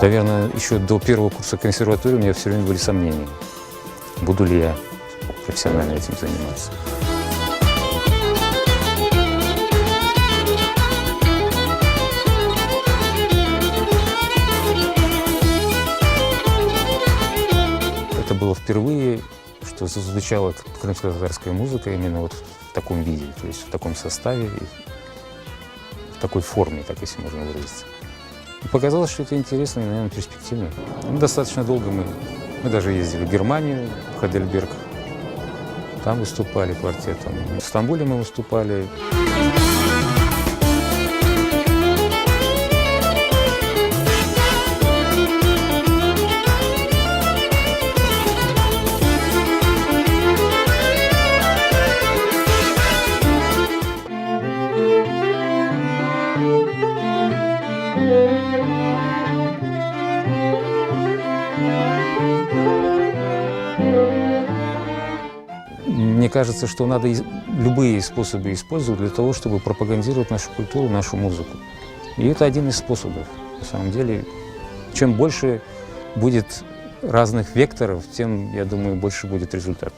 Наверное, еще до первого курса консерватории у меня все время были сомнения, буду ли я профессионально этим заниматься. Это было впервые, что зазвучала крымско-татарская музыка именно вот в таком виде, то есть в таком составе, в такой форме, так если можно выразиться. И показалось, что это интересно и, наверное, перспективно. Достаточно долго мы даже ездили в Германию, в Хайдельберг. Там выступали квартетом. В Стамбуле мы выступали. Мне кажется, что надо любые способы использовать для того, чтобы пропагандировать нашу культуру, нашу музыку. И это один из способов. На самом деле, чем больше будет разных векторов, тем, я думаю, больше будет результат.